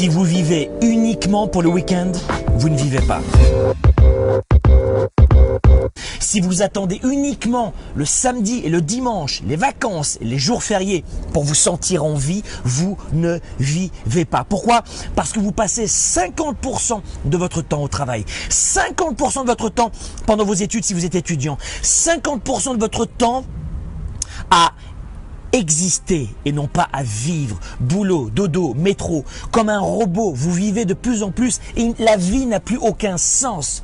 Si vous vivez uniquement pour le week-end, vous ne vivez pas. Si vous attendez uniquement le samedi et le dimanche, les vacances et les jours fériés pour vous sentir en vie, vous ne vivez pas. Pourquoi? Parce que vous passez 50% de votre temps au travail, 50% de votre temps pendant vos études si vous êtes étudiant, 50% de votre temps à exister et non pas à vivre. Boulot, dodo, métro, comme un robot, vous vivez de plus en plus et la vie n'a plus aucun sens.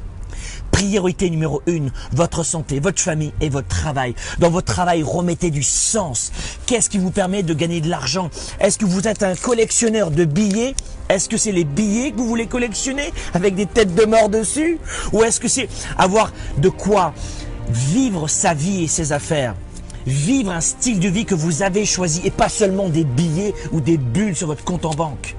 Priorité numéro 1, votre santé, votre famille et votre travail. Dans votre travail, remettez du sens. Qu'est-ce qui vous permet de gagner de l'argent? Est-ce que vous êtes un collectionneur de billets? Est-ce que c'est les billets que vous voulez collectionner avec des têtes de mort dessus? Ou est-ce que c'est avoir de quoi vivre sa vie et ses affaires? Vivre un style de vie que vous avez choisi et pas seulement des billets ou des bulles sur votre compte en banque.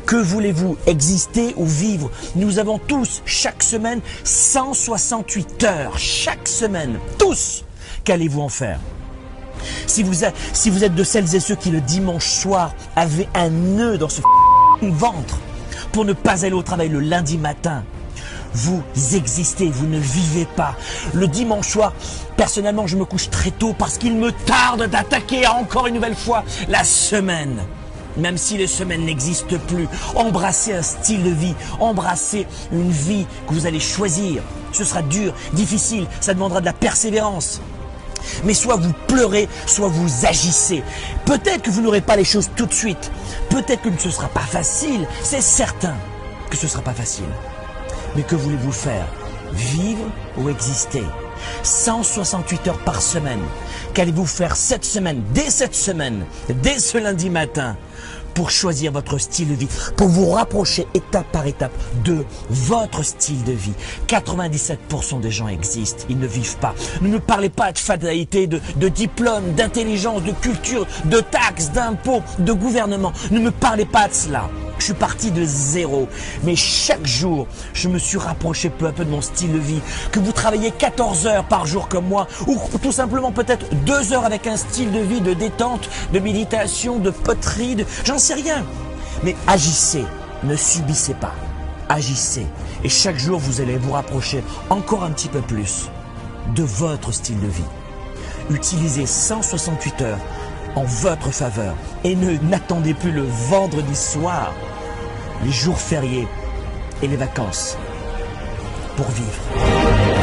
Que voulez-vous, exister ou vivre? Nous avons tous, chaque semaine, 168 heures. Chaque semaine, tous. Qu'allez-vous en faire? Si vous êtes de celles et ceux qui, le dimanche soir, avaient un nœud dans ce ventre pour ne pas aller au travail le lundi matin, vous existez, vous ne vivez pas. Le dimanche soir, personnellement, je me couche très tôt parce qu'il me tarde d'attaquer encore une nouvelle fois la semaine. Même si les semaines n'existent plus, embrassez un style de vie, embrassez une vie que vous allez choisir. Ce sera dur, difficile, ça demandera de la persévérance. Mais soit vous pleurez, soit vous agissez. Peut-être que vous n'aurez pas les choses tout de suite. Peut-être que ce ne sera pas facile. C'est certain que ce ne sera pas facile. Mais que voulez-vous faire? Vivre ou exister? 168 heures par semaine. Qu'allez-vous faire cette semaine, dès ce lundi matin, pour choisir votre style de vie, pour vous rapprocher étape par étape de votre style de vie? 97% des gens existent, ils ne vivent pas. Ne me parlez pas de fatalité, de diplôme, d'intelligence, de culture, de taxes, d'impôts, de gouvernement. Ne me parlez pas de cela. Je suis parti de zéro, mais chaque jour, je me suis rapproché peu à peu de mon style de vie. Que vous travaillez 14 heures par jour comme moi, ou tout simplement peut-être 2 heures avec un style de vie de détente, de méditation, de poterie, j'en sais rien. Mais agissez, ne subissez pas, agissez. Et chaque jour, vous allez vous rapprocher encore un petit peu plus de votre style de vie. Utilisez 168 heures en votre faveur et n'attendez plus le vendredi soir, les jours fériés et les vacances pour vivre.